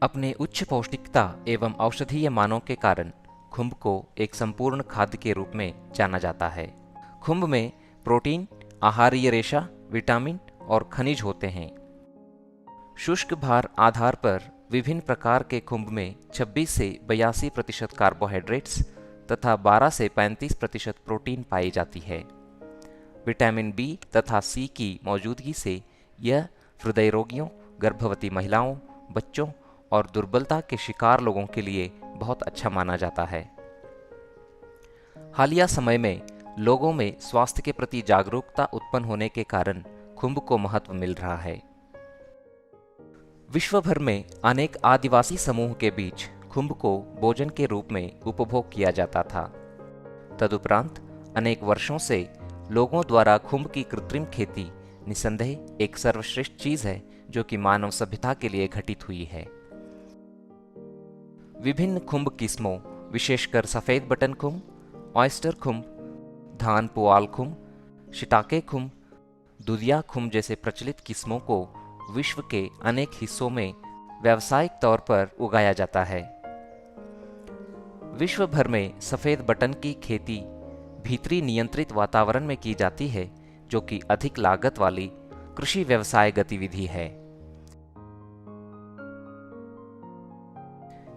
अपने उच्च पौष्टिकता एवं औषधीय मानों के कारण खुम्ब को एक संपूर्ण खाद्य के रूप में जाना जाता है। खुम्ब में प्रोटीन, आहारीय रेशा, विटामिन और खनिज होते हैं। शुष्क भार आधार पर विभिन्न प्रकार के खुम्ब में 26 से 82% कार्बोहाइड्रेट्स तथा 12 से 35% प्रोटीन पाई जाती है। विटामिन बी तथा सी की मौजूदगी से यह हृदय रोगियों, गर्भवती महिलाओं, बच्चों और दुर्बलता के शिकार लोगों के लिए बहुत अच्छा माना जाता है। हालिया समय में लोगों में स्वास्थ्य के प्रति जागरूकता उत्पन्न होने के कारण खुम्ब को महत्व मिल रहा है। विश्व भर में अनेक आदिवासी समूह के बीच खुम्ब को भोजन के रूप में उपभोग किया जाता था। तदुपरांत अनेक वर्षों से लोगों द्वारा खुम्ब की कृत्रिम खेती निसंदेह एक सर्वश्रेष्ठ चीज है जो कि मानव सभ्यता के लिए घटित हुई है। विभिन्न खुम्ब किस्मों, विशेषकर सफेद बटन खुम्ब, ऑयस्टर खुम्ब, धान पुआल खुम्ब, शिटाके खुम्ब, दुधिया खुम्ब जैसे प्रचलित किस्मों को विश्व के अनेक हिस्सों में व्यावसायिक तौर पर उगाया जाता है। विश्व भर में सफेद बटन की खेती भीतरी नियंत्रित वातावरण में की जाती है, जो कि अधिक लागत वाली कृषि व्यवसाय गतिविधि है।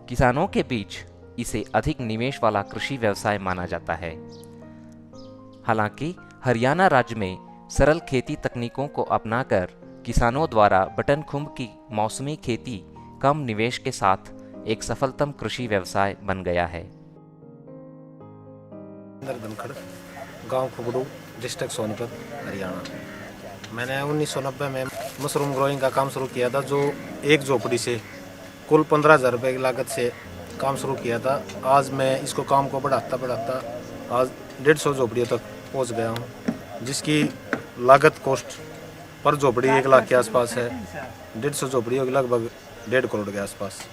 किसानों के बीच इसे अधिक निवेश वाला कृषि व्यवसाय माना जाता है। हालांकि हरियाणा राज्य में सरल खेती तकनीकों को अपनाकर किसानों द्वारा बटन खुम्ब की मौसमी खेती कम निवेश के साथ एक सफलतम कृषि व्यवसाय बन गया है। धनखड़, गांव खुबड़ू, डिस्ट्रिक्ट सोनीपत, हरियाणा। मैंने 1990 में मशरूम ग्रोइंग का काम शुरू किया था, जो एक झोपड़ी से कुल 15,000 रुपये की लागत से काम शुरू किया था। आज मैं इसको काम को बढ़ाता आज 150 झोपड़ियों तक पहुंच गया हूं, जिसकी लागत कॉस्ट पर झोपड़ी 1 लाख के आसपास है। 150 झोपड़ियों की लगभग 1.5 करोड़ के आसपास।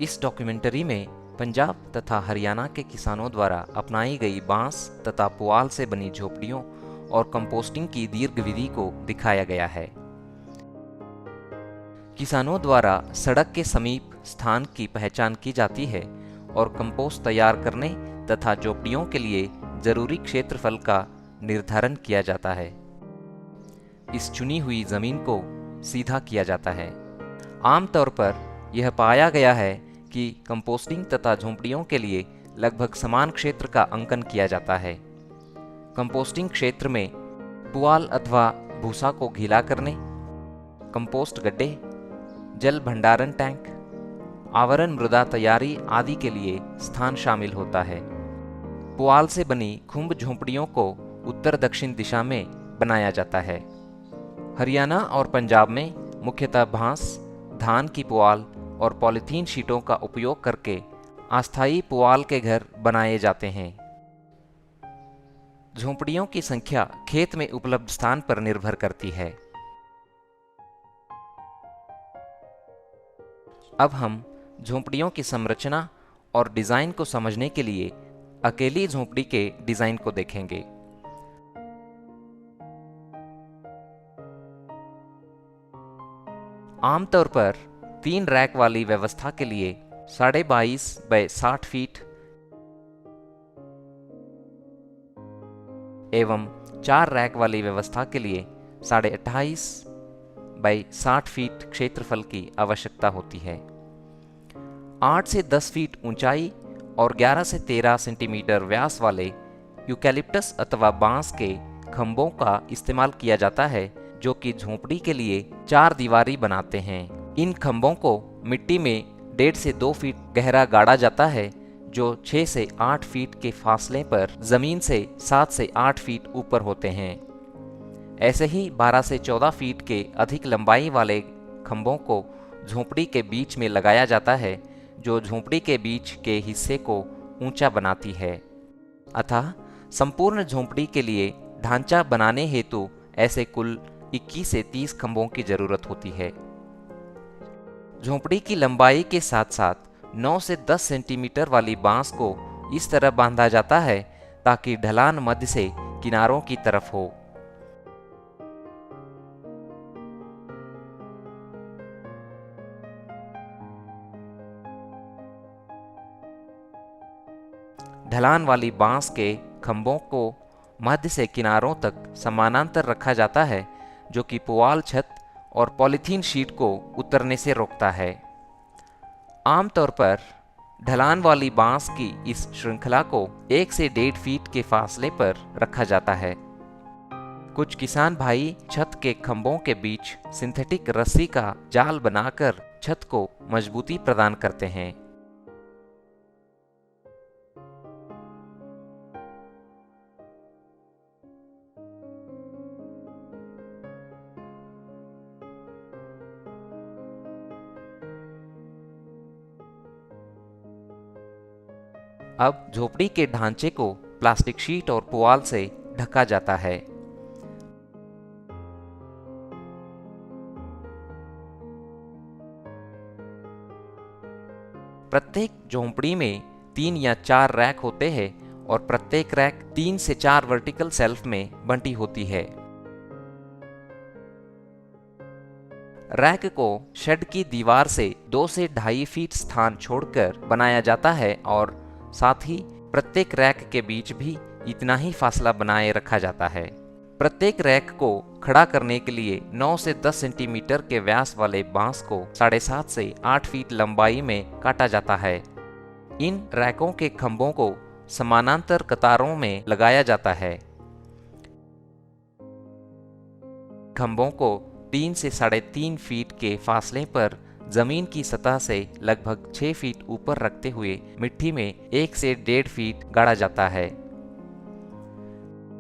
इस डॉक्यूमेंट्री में पंजाब तथा हरियाणा के किसानों द्वारा अपनाई गई बांस तथा पुआल से बनी झोपड़ियों और कंपोस्टिंग की दीर्घ विधि को दिखाया गया है। किसानों द्वारा सड़क के समीप स्थान की पहचान की जाती है और कंपोस्ट तैयार करने तथा झोपड़ियों के लिए जरूरी क्षेत्रफल का निर्धारण किया जाता है। इस चुनी हुई जमीन को सीधा किया जाता है। आमतौर पर यह पाया गया है कि कंपोस्टिंग तथा झोपड़ियों के लिए लगभग समान क्षेत्र का अंकन किया जाता है। कंपोस्टिंग क्षेत्र में पुआल अथवा भूसा को गीला करने, कंपोस्ट गड्ढे, जल भंडारण टैंक, आवरण मृदा तैयारी आदि के लिए स्थान शामिल होता है। पुआल से बनी खुम्ब झोपड़ियों को उत्तर दक्षिण दिशा में बनाया जाता है। हरियाणा और पंजाब में मुख्यतः बांस, धान की पुआल और पॉलीथीन शीटों का उपयोग करके अस्थायी पुआल के घर बनाए जाते हैं। झोपड़ियों की संख्या खेत में उपलब्ध स्थान पर निर्भर करती है। अब हम झोपड़ियों की संरचना और डिजाइन को समझने के लिए अकेली झोपड़ी के डिजाइन को देखेंगे। आमतौर पर 3 रैक वाली व्यवस्था के लिए 22.5 बाय 60 फीट एवं 4 रैक वाली व्यवस्था के लिए 28.5 बाय 60 फीट क्षेत्रफल की आवश्यकता होती है। 8 से 10 फीट ऊंचाई और 11 से 13 सेंटीमीटर व्यास वाले यूकैलिप्टस अथवा बांस के खंभों का इस्तेमाल किया जाता है, जो कि झोपड़ी के लिए 4 दीवारी बनाते हैं। इन खंभों को मिट्टी में 1.5 से 2 फीट गहरा गाड़ा जाता है, जो 6 से 8 फीट के फासले पर जमीन से 7 से 8 फीट ऊपर होते हैं। ऐसे ही 12 से 14 फीट के अधिक लंबाई वाले खंभों को झोपड़ी के बीच में लगाया जाता है, जो झोपड़ी के बीच के हिस्से को ऊंचा बनाती है। अतः संपूर्ण झोपड़ी के लिए ढांचा बनाने हेतु ऐसे कुल 21 से 30 खंभों की जरूरत होती है। झोपड़ी की लंबाई के साथ साथ 9 से 10 सेंटीमीटर वाली बांस को इस तरह बांधा जाता है ताकि ढलान मध्य से किनारों की तरफ हो। ढलान वाली बांस के खंभों को मध्य से किनारों तक समानांतर रखा जाता है, जो कि पुआल छत और पॉलीथीन शीट को उतरने से रोकता है। आमतौर पर ढलान वाली बांस की इस श्रृंखला को 1 से 1.5 फीट के फासले पर रखा जाता है। कुछ किसान भाई छत के खंभों के बीच सिंथेटिक रस्सी का जाल बनाकर छत को मजबूती प्रदान करते हैं। अब झोपड़ी के ढांचे को प्लास्टिक शीट और पुआल से ढका जाता है। प्रत्येक झोंपड़ी में 3 या 4 रैक होते हैं और प्रत्येक रैक 3 से 4 वर्टिकल शेल्फ में बंटी होती है। रैक को शेड की दीवार से 2 से 2.5 फीट स्थान छोड़कर बनाया जाता है और साथ ही प्रत्येक रैक के बीच भी इतना ही फासला बनाए रखा जाता है। प्रत्येक रैक को खड़ा करने के लिए 9 से 10 सेंटीमीटर के व्यास वाले बांस को 7.5 से 8 फीट लंबाई में काटा जाता है। इन रैकों के खंभों को समानांतर कतारों में लगाया जाता है। खंभों को 3 से 3.5 फीट के फासले पर जमीन की सतह से लगभग 6 फीट ऊपर रखते हुए मिट्टी में 1 से 1.5 फीट गाड़ा जाता है।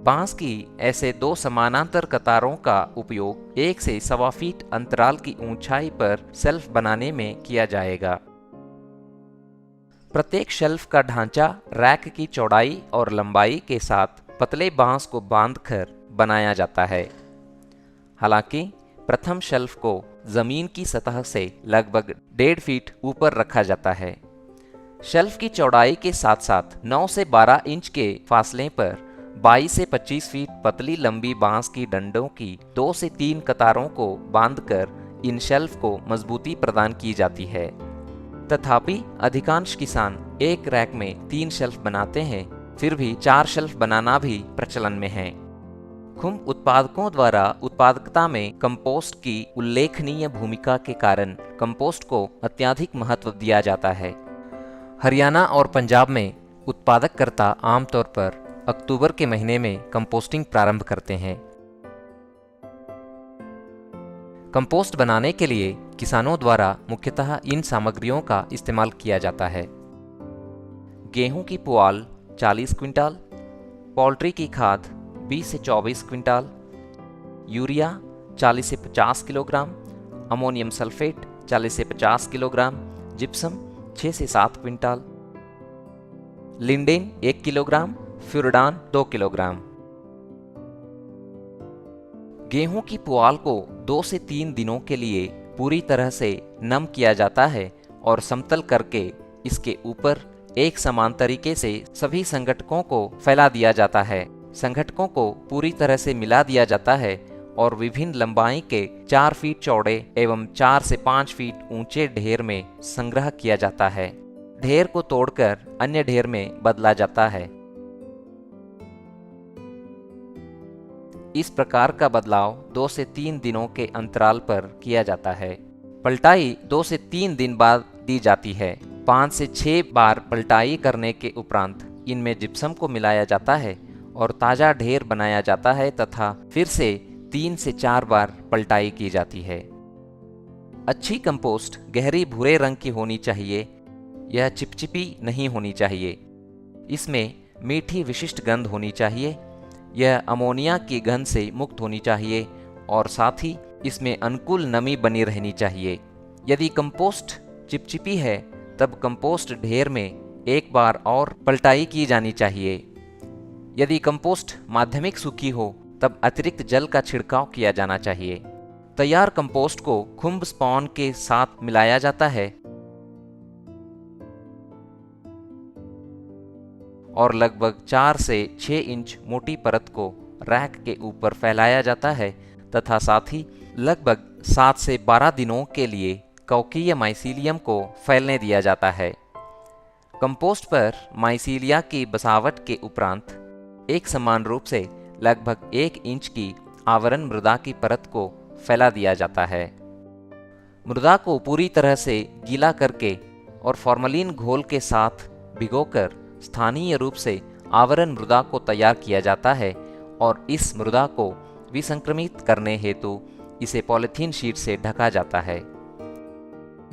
बांस की ऐसे 2 समानांतर कतारों का उपयोग 1 से 1.25 फीट अंतराल की ऊंचाई पर शेल्फ बनाने में किया जाएगा। प्रत्येक शेल्फ का ढांचा रैक की चौड़ाई और लंबाई के साथ पतले बांस को बांधकर बनाया जाता है। हालांकि प्रथम शेल्फ को जमीन की सतह से लगभग 1.5 फीट ऊपर रखा जाता है। शेल्फ की चौड़ाई के साथ साथ 9 से 12 इंच के फासले पर 22 से 25 फीट पतली लंबी बांस की डंडों की 2 से 3 कतारों को बांधकर इन शेल्फ को मजबूती प्रदान की जाती है। तथापि अधिकांश किसान एक रैक में 3 शेल्फ बनाते हैं, फिर भी 4 शेल्फ बनाना भी प्रचलन में है। खुम्ब उत्पादकों द्वारा उत्पादकता में कंपोस्ट की उल्लेखनीय भूमिका के कारण कंपोस्ट को अत्यधिक महत्व दिया जाता है। हरियाणा और पंजाब में उत्पादककर्ता आमतौर पर अक्टूबर के महीने में कंपोस्टिंग प्रारंभ करते हैं। कंपोस्ट बनाने के लिए किसानों द्वारा मुख्यतः इन सामग्रियों का इस्तेमाल किया जाता है। गेहूं की पुआल 40 क्विंटाल, पोल्ट्री की खाद 20 से 24 क्विंटाल, यूरिया 40 से 50 किलोग्राम, अमोनियम सल्फेट 40 से 50 किलोग्राम, जिप्सम 6 से 7 क्विंटाल, लिंडेन 1 किलोग्राम, फ्यूरडान 2 किलोग्राम। गेहूं की पुआल को 2 से 3 दिनों के लिए पूरी तरह से नम किया जाता है और समतल करके इसके ऊपर एक समान तरीके से सभी संघटकों को फैला दिया जाता है। संघटकों को पूरी तरह से मिला दिया जाता है और विभिन्न लंबाई के 4 फीट चौड़े एवं 4 से 5 फीट ऊंचे ढेर में संग्रह किया जाता है। ढेर को तोड़कर अन्य ढेर में बदला जाता है। इस प्रकार का बदलाव 2 से 3 दिनों के अंतराल पर किया जाता है। पलटाई 2 से 3 दिन बाद दी जाती है। 5 से 6 बार पलटाई करने के उपरांत इनमें जिप्सम को मिलाया जाता है और ताज़ा ढेर बनाया जाता है तथा फिर से 3 से 4 बार पलटाई की जाती है। अच्छी कंपोस्ट गहरी भूरे रंग की होनी चाहिए। यह चिपचिपी नहीं होनी चाहिए। इसमें मीठी विशिष्ट गंध होनी चाहिए। यह अमोनिया की गंध से मुक्त होनी चाहिए और साथ ही इसमें अनुकूल नमी बनी रहनी चाहिए। यदि कंपोस्ट चिपचिपी है तब कंपोस्ट ढेर में एक बार और पलटाई की जानी चाहिए। यदि कंपोस्ट माध्यमिक सूखी हो तब अतिरिक्त जल का छिड़काव किया जाना चाहिए। तैयार कंपोस्ट को खुम्ब स्पॉन के साथ मिलाया जाता है और लगभग 4 से 6 इंच मोटी परत को रैक के ऊपर फैलाया जाता है तथा साथ ही लगभग 7 से 12 दिनों के लिए कवकीय माइसीलियम को फैलने दिया जाता है। कंपोस्ट पर माइसीलिया की बसावट के उपरांत एक समान रूप से लगभग 1 इंच की आवरण मृदा की परत को फैला दिया जाता है। मृदा को पूरी तरह से गीला करके और फॉर्मलिन घोल के साथ भिगोकर स्थानीय रूप से आवरण मृदा को तैयार किया जाता है और इस मृदा को विसंक्रमित करने हेतु इसे पॉलीथीन शीट से ढका जाता है।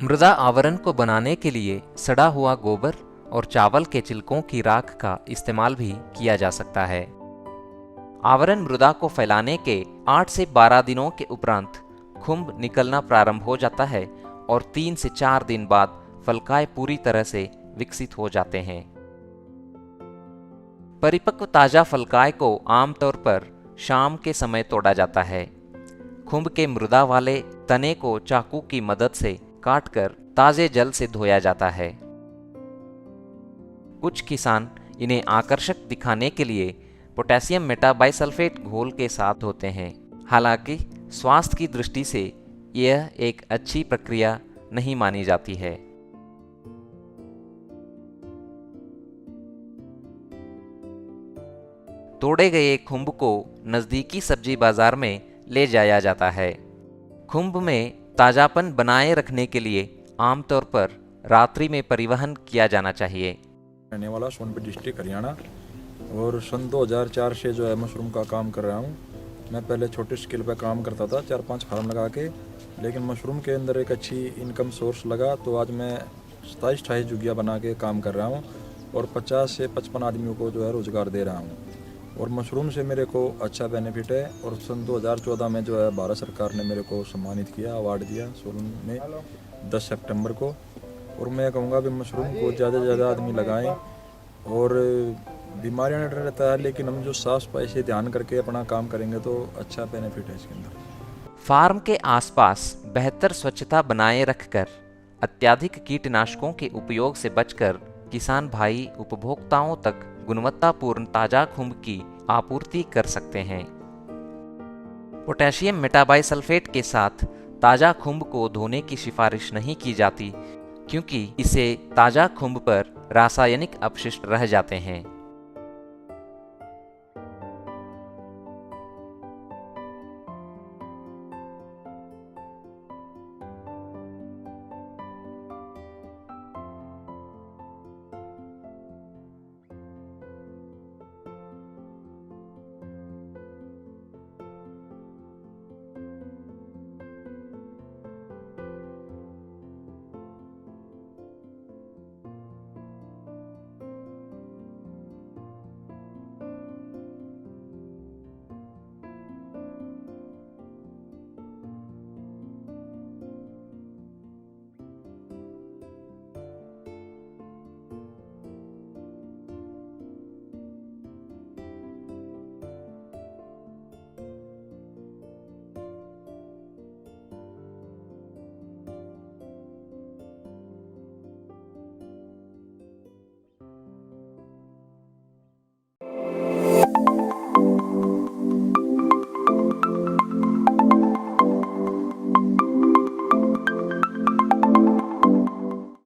मृदा आवरण को बनाने के लिए सड़ा हुआ गोबर और चावल के छिलकों की राख का इस्तेमाल भी किया जा सकता है। आवरण मृदा को फैलाने के 8 से 12 दिनों के उपरांत खुम्ब निकलना प्रारंभ हो जाता है और 3 से 4 दिन बाद फलकाय पूरी तरह से विकसित हो जाते हैं। परिपक्व ताजा फलकाय को आमतौर पर शाम के समय तोड़ा जाता है। खुम्ब के मृदा वाले तने को चाकू की मदद से काटकर ताजे जल से धोया जाता है। कुछ किसान इन्हें आकर्षक दिखाने के लिए पोटेशियम मेटाबाइसल्फेट घोल के साथ धोते हैं। हालांकि स्वास्थ्य की दृष्टि से यह एक अच्छी प्रक्रिया नहीं मानी जाती है। तोड़े गए खुम्ब को नज़दीकी सब्जी बाजार में ले जाया जाता है। खुम्ब में ताजापन बनाए रखने के लिए आमतौर पर रात्रि में परिवहन किया जाना चाहिए। रहने वाला सोनभद्र डिस्ट्रिक्ट हरियाणा और सन 2004 से जो है मशरूम का काम कर रहा हूँ। मैं पहले छोटे स्केल पर काम करता था 4-5 फार्म लगा के, लेकिन मशरूम के अंदर एक अच्छी इनकम सोर्स लगा तो आज मैं 27-28 जुगिया बना के काम कर रहा हूँ और 50 से 55 आदमियों को जो है रोज़गार दे रहा हूँ और मशरूम से मेरे को अच्छा बेनिफिट है। और सन 2014 में जो है भारत सरकार ने मेरे को सम्मानित किया, अवार्ड दिया सोलन में 10 सितंबर को। और मैं कहूँगा भी मशरूम को ज़्यादा से ज़्यादा आदमी लगाएं और बीमारियाँ नहीं रहता है, लेकिन हम जो साफ सफाई से ध्यान करके अपना काम करेंगे तो अच्छा बेनिफिट है इसके अंदर। फार्म के आसपास बेहतर स्वच्छता बनाए रखकर अत्यधिक कीटनाशकों के उपयोग से बचकर किसान भाई उपभोक्ताओं तक गुणवत्तापूर्ण ताजा खुम्ब की आपूर्ति कर सकते हैं। पोटेशियम मेटाबाइसल्फेट के साथ ताजा खुम्ब को धोने की सिफारिश नहीं की जाती, क्योंकि इससे ताजा खुम्ब पर रासायनिक अपशिष्ट रह जाते हैं।